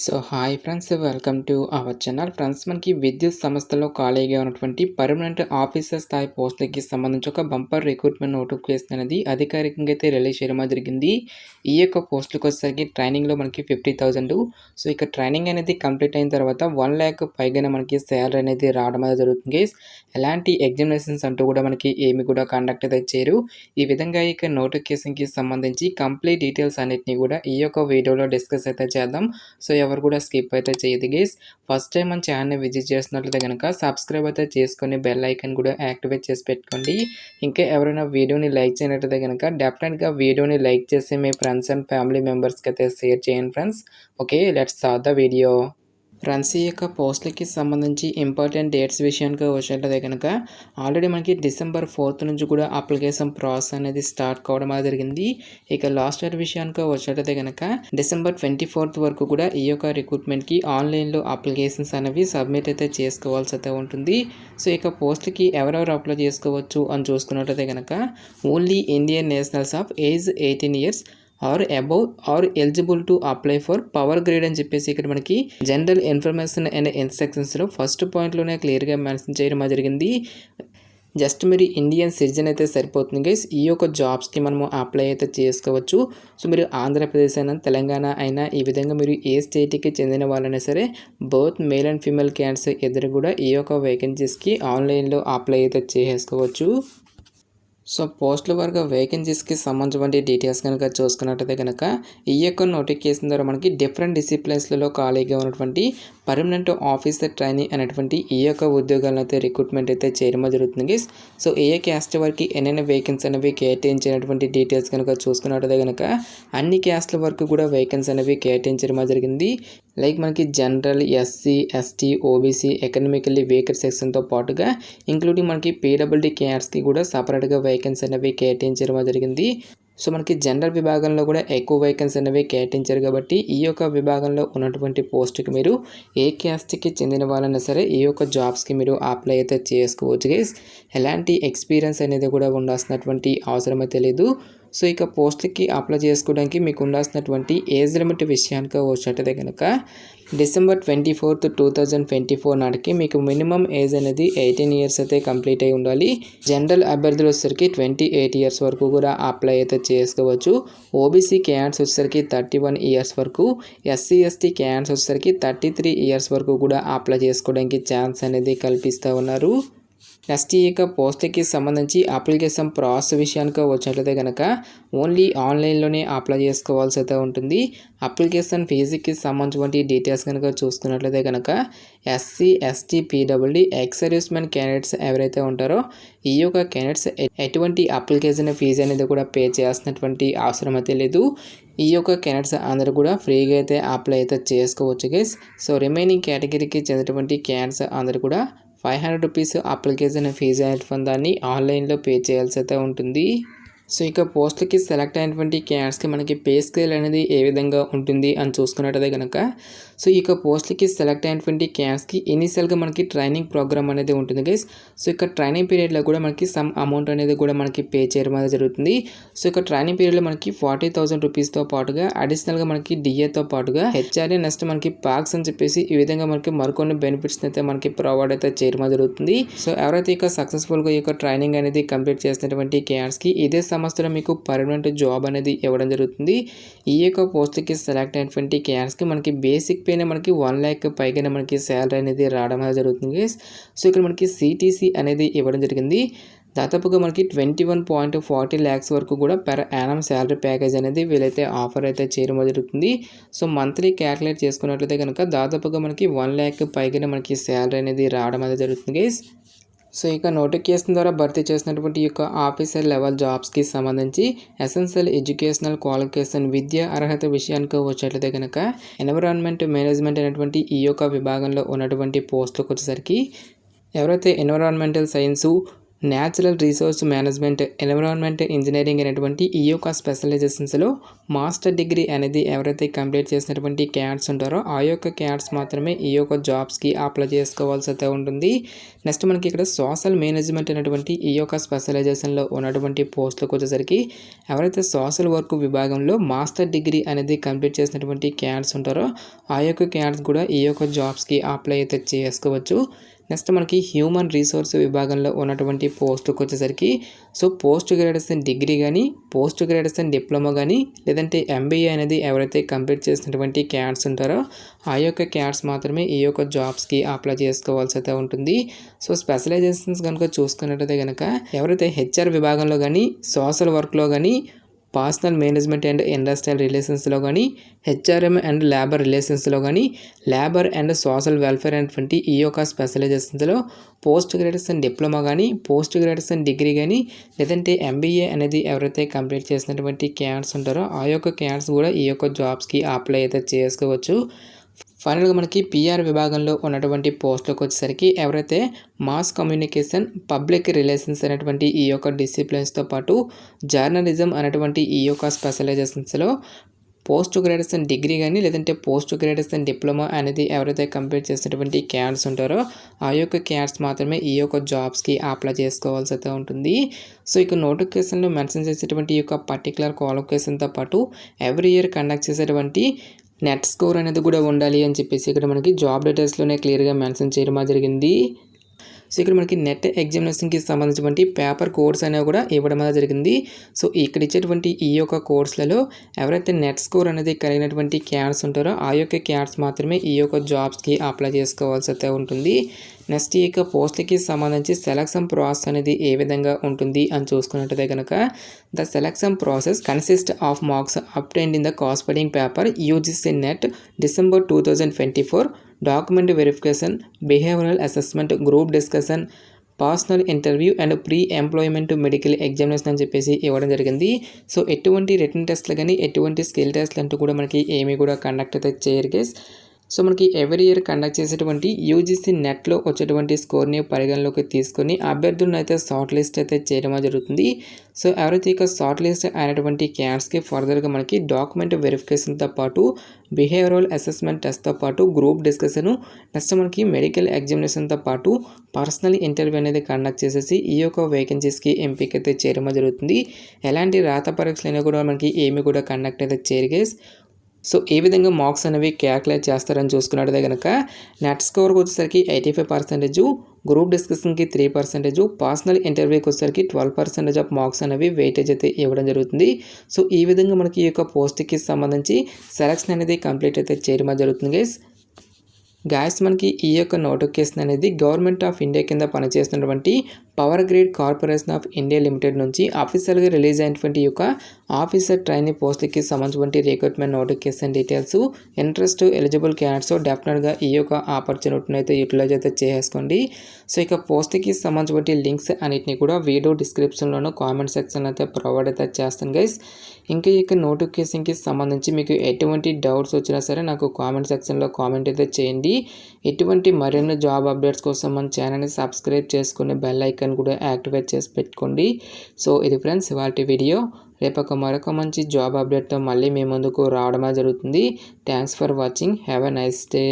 So hi friends, welcome to our channel. Friends, మనకి విద్యుత్ సంస్థలో ఖాళీగా ఉన్నటువంటి పర్మనెంట్ ఆఫీసర్ స్థాయి పోస్టులకి సంబంధించి ఒక బంపర్ రిక్రూట్మెంట్ నోటిఫికేషన్ అనేది అధికారికంగా అయితే రిలీజ్ చేయడం జరిగింది. ఈ యొక్క పోస్టులకు వచ్చేసరికి ట్రైనింగ్లో మనకి 50,000. సో ఇక ట్రైనింగ్ అనేది కంప్లీట్ అయిన తర్వాత 1,00,000 పైగానే మనకి శాలరీ అనేది రావడం అనేది జరుగుతుంది గైస్. ఎలాంటి ఎగ్జామినేషన్స్ అంటూ కూడా మనకి ఏమి కూడా కండక్ట్ అయితే చేయరు. ఈ విధంగా ఇక నోటిఫికేషన్కి సంబంధించి కంప్లీట్ డీటెయిల్స్ అన్నిటిని కూడా ఈ యొక్క వీడియోలో డిస్కస్ అయితే చేద్దాం. సో ఎవరు కూడా స్కిప్ అయితే చేయదు గైస్. ఫస్ట్ టైం మన ఛానల్ని విజిట్ చేస్తున్నట్లయితే కనుక సబ్స్క్రైబ్ అయితే చేసుకొని బెల్ ఐకాన్ కూడా యాక్టివేట్ చేసి పెట్టుకోండి. ఇంకా ఎవరైనా వీడియోని లైక్ చేయనట్లయితే కనుక డెఫినెట్గా వీడియోని లైక్ చేసి మీ ఫ్రెండ్స్ అండ్ ఫ్యామిలీ మెంబర్స్కి అయితే షేర్ చేయండి friends. Okay, let's start the video. Friends, ఈ యొక్క పోస్టులకి సంబంధించి ఇంపార్టెంట్ డేట్స్ విషయానికి వచ్చినట్లయితే కనుక ఆల్రెడీ మనకి December 4th నుంచి కూడా అప్లికేషన్ ప్రాసెస్ అనేది స్టార్ట్ కావడం జరిగింది. ఇక లాస్ట్ ఇయర్ విషయానికి వచ్చినట్లయితే కనుక December 24th వరకు కూడా ఈ యొక్క రిక్రూట్మెంట్కి ఆన్లైన్లో అప్లికేషన్స్ అనేవి సబ్మిట్ అయితే చేసుకోవాల్సి అయితే ఉంటుంది. సో ఇక పోస్టులకి ఎవరెవరు అప్లై చేసుకోవచ్చు అని చూసుకున్నట్లయితే కనుక only Indian nationals of age 18 years or above are eligible to apply for power grid అని చెప్పేసి ఇక్కడ మనకి జనరల్ ఇన్ఫర్మేషన్ అండ్ ఇన్స్ట్రక్షన్స్లో ఫస్ట్ పాయింట్లోనే క్లియర్గా మెన్షన్ చేయడం జరిగింది. జస్ట్ మీరు ఇండియన్ సిటిజన్ అయితే సరిపోతుంది గైస్. ఈ యొక్క జాబ్స్కి మనము అప్లై అయితే చేసుకోవచ్చు. సో మీరు ఆంధ్రప్రదేశ్ అయినా తెలంగాణ అయినా ఈ విధంగా మీరు ఏ స్టేట్కి చెందిన వాళ్ళైనా సరే both male and female candidates ఇద్దరు కూడా ఈ యొక్క వేకెన్సీస్కి ఆన్లైన్లో అప్లై అయితే చేసుకోవచ్చు. సో పోస్టుల వరకు వేకెన్సీస్కి సంబంధించిన డీటెయిల్స్ కనుక చూసుకున్నట్టయితే కనుక ఈ యొక్క నోటిఫికేషన్ ద్వారా మనకి డిఫరెంట్ డిసిప్లిన్స్లలో ఖాళీగా ఉన్నటువంటి పర్మనెంట్ ఆఫీసర్ ట్రైనింగ్ అనేటువంటి ఈ యొక్క ఉద్యోగాలను అయితే రిక్రూట్మెంట్ అయితే చేయడం జరుగుతుంది. సో ఏ క్యాస్ట్ వరకు ఎన్నైనా వేకెన్సీ అనేవి కేటాయించినటువంటి డీటెయిల్స్ కనుక చూసుకున్నట్టయితే కనుక అన్ని క్యాస్ట్ల వరకు కూడా వేకెన్సీ అనేవి కేటాయించడం జరిగింది. లైక్ మనకి general, SC, ST, OBC, economically weaker సెక్షన్తో పాటుగా ఇంక్లూడింగ్ మనకి పీడబ్ల్యూడీ క్యాస్ట్కి కూడా సపరేట్గా వేకెన్సీ అనేవి కేటాయించడం జరిగింది. సో మనకి జనరల్ విభాగంలో కూడా ఎక్కువ వేకెన్సీ అనేవి కేటాయించారు కాబట్టి ఈ యొక్క విభాగంలో ఉన్నటువంటి పోస్ట్కి మీరు ఏ క్యాస్ట్కి చెందిన వాళ్ళైనా సరే ఈ యొక్క జాబ్స్కి మీరు అప్లై అయితే చేసుకోవచ్చు గైస్. ఎలాంటి ఎక్స్పీరియన్స్ అనేది కూడా ఉండాల్సినటువంటి అవసరం అయితే లేదు. సో ఇక పోస్ట్కి అప్లై చేసుకోవడానికి మీకు ఉండాల్సినటువంటి ఏజ్ లిమిట్ విషయానికి వచ్చినట్టయితే కనుక December 24th, 2024 నాటికి మీకు మినిమం ఏజ్ అనేది 18 years అయితే కంప్లీట్ అయి ఉండాలి. జనరల్ అభ్యర్థులు వచ్చేసరికి 28 years వరకు కూడా అప్లై అయితే చేసుకోవచ్చు. ఓబీసీ క్యాండిడేట్స్ వచ్చేసరికి 31 years వరకు, ఎస్సీ ఎస్టీ క్యాండిడేట్స్ వచ్చేసరికి 33 years వరకు కూడా అప్లై చేసుకోవడానికి ఛాన్స్ అనేది కల్పిస్తూ ఉన్నారు. నెక్స్ట్ ఈ యొక్క పోస్ట్కి సంబంధించి అప్లికేషన్ ప్రాసెస్ విషయానికి వచ్చినట్లయితే కనుక ఓన్లీ ఆన్లైన్లోనే అప్లై చేసుకోవాల్సి అయితే ఉంటుంది. అప్లికేషన్ ఫీజుకి సంబంధించిన డీటెయిల్స్ కనుక చూసుకున్నట్లయితే కనుక SC, ST, PWD ex servicemen candidates ఎవరైతే ఉంటారో ఈ యొక్క క్యాండిడేట్స్ ఎటువంటి అప్లికేషన్ ఫీజు అనేది కూడా పే చేయాల్సినటువంటి అవసరం అయితే లేదు. ఈ యొక్క క్యాండిడేట్స్ అందరూ కూడా ఫ్రీగా అయితే అప్లై అయితే చేసుకోవచ్చు గైస్. సో రిమైనింగ్ కేటగిరీకి చెందినటువంటి క్యాండిడేట్స్ అందరూ కూడా 500 రూపీస్ అప్లికేషన్ ఫీజు అనేటువంటి దాన్ని ఆన్లైన్లో పే చేయాల్సి అయితే ఉంటుంది. సో ఇక పోస్టులకి సెలెక్ట్ అయినటువంటి క్యాండిడేట్స్కి మనకి పే స్కేల్ అనేది ఏ విధంగా ఉంటుంది అని చూసుకున్నట్టయితే కనుక సో ఈ యొక్క పోస్టులకి సెలెక్ట్ అయినటువంటి క్యాండిడేట్స్కి ఇనిషియల్గా మనకి ట్రైనింగ్ ప్రోగ్రామ్ అనేది ఉంటుంది గైస్. సో ఇక ట్రైనింగ్ పీరియడ్లో కూడా మనకి సమ్ అమౌంట్ అనేది కూడా మనకి పే చేయడం అనేది జరుగుతుంది. సో ఇక ట్రైనింగ్ పీరియడ్లో మనకి 40,000 రూపీస్తో పాటుగా అడిషనల్గా మనకి డిఏతో పాటుగా హెచ్ఆర్ఏ నెక్స్ట్ మనకి పాక్స్ అని చెప్పేసి ఈ విధంగా మనకి మరికొన్ని బెనిఫిట్స్ అయితే మనకి ప్రొవైడ్ అయితే చేయడం జరుగుతుంది. సో ఎవరైతే ఇక సక్సెస్ఫుల్గా ఈ యొక్క ట్రైనింగ్ అనేది కంప్లీట్ చేసినటువంటి క్యాండిడేట్స్కి ఇదే సంస్థలో మీకు పర్మనెంట్ జాబ్ అనేది ఇవ్వడం జరుగుతుంది. ఈ యొక్క పోస్ట్కి సెలెక్ట్ అయినటువంటి క్యాండిడేట్స్కి మనకి బేసిక్ పేనే మనకి 1,00,000 పైగానే మనకి శాలరీ అనేది రావడం జరుగుతుంది. సో ఇక్కడ మనకి సిటీసీ అనేది ఇవ్వడం జరిగింది. దాదాపుగా మనకి 21.40 lakhs వరకు కూడా పెర్ యానం శాలరీ ప్యాకేజ్ అనేది వీలైతే ఆఫర్ అయితే చేయడం జరుగుతుంది. సో మంత్లీ క్యాలిక్యులేట్ చేసుకున్నట్లయితే కనుక దాదాపుగా మనకి 1,00,000 పైగానే మనకి శాలరీ అనేది రావడం అనేది జరుగుతుంది గైస్. సో ఇక నోటిఫికేషన్ ద్వారా భర్తీ చేసినటువంటి యొక్క ఆఫీసర్ లెవెల్ జాబ్స్కి సంబంధించి ఎసెన్షియల్ ఎడ్యుకేషనల్ క్వాలిఫికేషన్ విద్యా అర్హత విషయానికి వచ్చేట్లయితే కనుక ఎన్విరాన్మెంట్ మేనేజ్మెంట్ అనేటువంటి ఈ యొక్క విభాగంలో ఉన్నటువంటి పోస్టులకు వచ్చేసరికి ఎవరైతే environmental science, natural resource management, environment engineering అనేటువంటి ఈ యొక్క స్పెషలైజేషన్స్‌లో మాస్టర్ డిగ్రీ అనేది ఎవరైతే కంప్లీట్ చేసినటువంటి క్యాడెట్స్ ఉంటారో ఆ యొక్క క్యాడెట్స్ మాత్రమే ఈ యొక్క జాబ్స్‌కి అప్లై చేసుకోవాల్సి అయితే ఉంటుంది. నెక్స్ట్ మనకి ఇక్కడ సోషల్ మేనేజ్మెంట్ అనేటువంటి ఈ యొక్క స్పెషలైజేషన్‌లో ఉన్నటువంటి పోస్టులకు వచ్చేసరికి ఎవరైతే సోషల్ వర్క్ విభాగంలో మాస్టర్ డిగ్రీ అనేది కంప్లీట్ చేసినటువంటి క్యాడెట్స్ ఉంటారో ఆ యొక్క క్యాడెట్స్ కూడా ఈ యొక్క జాబ్స్‌కి అప్లై అయితే చేసుకోవచ్చు. నెక్స్ట్ మనకి హ్యూమన్ రిసోర్స్ విభాగంలో ఉన్నటువంటి పోస్టుకు వచ్చేసరికి పోస్ట్ గ్రాడ్యుయేషన్ డిగ్రీ కానీ, పోస్ట్ గ్రాడ్యుయేషన్ డిప్లొమా కానీ, లేదంటే ఎంబీఏ అనేది ఎవరైతే కంప్లీట్ చేసినటువంటి క్యాడెట్స్ ఉంటారో ఆ యొక్క క్యాడెట్స్ మాత్రమే ఈ యొక్క జాబ్స్‌కి అప్లై చేసుకోవాల్సి అయితే ఉంటుంది. స్పెషలైజేషన్స్ కనుక చూసుకున్నట్టయితే కనుక ఎవరైతే హెచ్ఆర్ విభాగంలో కానీ, సోషల్ వర్క్‌లో కానీ, పర్సనల్ మేనేజ్మెంట్ అండ్ ఇండస్ట్రియల్ రిలేషన్స్‌లో కానీ, హెచ్ఆర్ఎం అండ్ లేబర్ రిలేషన్స్‌లో కానీ, లేబర్ అండ్ సోషల్ వెల్ఫేర్ అనేటువంటి ఈ యొక్క స్పెషలైజేషన్స్‌లో పోస్ట్ గ్రాడ్యుయేషన్ డిప్లొమా కానీ, పోస్ట్ గ్రాడ్యుయేషన్ డిగ్రీ కానీ, లేదంటే ఎంబీఏ అనేది ఎవరైతే కంప్లీట్ చేసినటువంటి క్యాడెట్స్ ఉంటారో ఆ యొక్క క్యాడెట్స్ కూడా ఈ యొక్క జాబ్స్‌కి అప్లై అయితే చేసుకోవచ్చు. ఫైనల్‌గా మనకి పీఆర్ విభాగంలో ఉన్నటువంటి పోస్టులకు వచ్చేసరికి ఎవరైతే మాస్ కమ్యూనికేషన్, పబ్లిక్ రిలేషన్స్ అనేటువంటి ఈ యొక్క డిసిప్లిన్స్‌తో పాటు జర్నలిజం అనేటువంటి ఈ యొక్క స్పెషలైజేషన్స్‌లో పోస్ట్ గ్రాడ్యుయేషన్ డిగ్రీ కానీ, లేదంటే పోస్ట్ గ్రాడ్యుయేషన్ డిప్లొమా అనేది ఎవరైతే కంప్లీట్ చేసినటువంటి క్యాడెట్స్ ఉంటారో ఆ యొక్క క్యాడెట్స్ మాత్రమే ఈ యొక్క జాబ్స్‌కి అప్లై చేసుకోవాల్సి అయితే ఉంటుంది. ఇక నోటిఫికేషన్‌లో మెన్షన్ చేసేటువంటి ఈ యొక్క పర్టిక్యులర్ క్వాలిఫికేషన్‌తో పాటు ఎవ్రీ ఇయర్ కండక్ట్ చేసేటువంటి నెట్ స్కోర్ అనేది కూడా ఉండాలి అని చెప్పేసి ఇక్కడ మనకి జాబ్ డీటెయిల్స్‌లోనే క్లియర్‌గా మెన్షన్ చేయడం జరిగింది. ఇక్కడ మనకి నెట్ ఎగ్జామినేషన్‌కి సంబంధించినటువంటి పేపర్ కోడ్స్ అనేవి కూడా ఇవ్వడం జరిగింది. ఇక్కడ ఇచ్చేటువంటి ఈ యొక్క కోర్సులలో ఎవరైతే నెట్ స్కోర్ అనేది కలిగినటువంటి క్యాడెట్స్ ఉంటారో ఆ యొక్క క్యాడెట్స్ మాత్రమే ఈ యొక్క జాబ్స్‌కి అప్లై చేసుకోవాల్సి అయితే ఉంటుంది. నెక్స్ట్ ఈ యొక్క పోస్ట్‌లకి సంబంధించి సెలక్షన్ ప్రాసెస్ అనేది ఏ విధంగా ఉంటుంది అని చూసుకున్నట్టయితే కనుక the selection process consist of marks obtained in the corresponding paper UGC NET December 2024, document verification, behavioural assessment, group discussion, personal interview and pre employment medical examination అని చెప్పేసి ఇవ్వడం జరిగింది. ఎటువంటి రిటన్ టెస్ట్లు కానీ, ఎటువంటి స్కిల్ టెస్ట్లు అంటూ కూడా మనకి ఏమీ కూడా కండక్ట్ అయితే చేయరు గైస్. మనకి ఎవ్రీ ఇయర్ కండక్ట్ చేసేటువంటి యూజీసీ నెట్లో వచ్చేటువంటి స్కోర్ని పరిగణలోకి తీసుకొని అభ్యర్థులను అయితే షార్ట్ లిస్ట్ అయితే చేయడం జరుగుతుంది. ఎవరైతే ఇక షార్ట్ లిస్ట్ అయినటువంటి క్యాడెట్స్‌కి ఫర్దర్‌గా మనకి డాక్యుమెంట్ వెరిఫికేషన్‌తో పాటు బిహేవియరల్ అసెస్మెంట్ టెస్ట్‌తో పాటు గ్రూప్ డిస్కషను, నెక్స్ట్ మనకి మెడికల్ ఎగ్జామినేషన్‌తో పాటు పర్సనల్ ఇంటర్వ్యూ అనేది కండక్ట్ చేసేసి ఈ యొక్క వేకెన్సీస్‌కి ఎంపిక అయితే చేయడం జరుగుతుంది. ఎలాంటి రాత పరీక్షలు అనేవి కూడా మనకి ఏమి కూడా కండక్ట్ అయితే చేయరు గైస్. ఏ విధంగా మార్క్స్ అనేవి క్యాల్కులేట్ చేస్తారని చూసుకున్నట్టయితే కనుక నెట్ స్కోర్కి వచ్చేసరికి 85%, గ్రూప్ డిస్కషన్కి 3%, పర్సనల్ ఇంటర్వ్యూకి వచ్చేసరికి 12% ఆఫ్ మార్క్స్ అనేవి వెయిటేజ్ అయితే ఇవ్వడం జరుగుతుంది. ఈ విధంగా మనకి ఈ యొక్క పోస్ట్కి సంబంధించి సెలక్షన్ అనేది కంప్లీట్ అయితే చేయడం జరుగుతుంది గైస్. మనకి ఈ యొక్క నోటిఫికేషన్ అనేది గవర్నమెంట్ ఆఫ్ ఇండియా కింద పనిచేస్తున్నటువంటి power grid corporation of India limited నుంచి అఫీషియల్గా రిలీజ్ అయినటువంటి యొక్క ఆఫీసర్ ట్రైనీ పోస్ట్కి సంబంధించినటువంటి recruitment notification details. Interest eligible candidates డెఫినెట్గా ఈ యొక్క ఆపర్చునిటీని అయితే యూటిలైజ్ అయితే చేసుకోండి. ఇక పోస్ట్కి సంబంధించినటువంటి లింక్స్ అన్నిటిని కూడా వీడియో డిస్క్రిప్షన్లోనూ కామెంట్ సెక్షన్లో అయితే ప్రొవైడ్ అయితే చేస్తాను గైస్. ఇంకా ఈ నోటిఫికేషన్కి సంబంధించి మీకు ఎటువంటి డౌట్స్ వచ్చినా సరే నాకు కామెంట్ సెక్షన్లో కామెంట్ అయితే చేయండి. ఎటువంటి మరిన్ని జాబ్ అప్డేట్స్ కోసం మన ఛానల్ని సబ్స్క్రైబ్ చేసుకుని బెల్ ఐకాన్ కూడా యాక్టివేట్ చేసి పెట్టుకోండి. ఇది ఫ్రెండ్స్ ఇవాల్టి వీడియో. రేపు మరొక మంచి జాబ్ అప్డేట్తో మళ్ళీ మీ ముందుకు రావడమే జరుగుతుంది. Thanks for watching. Have a nice day.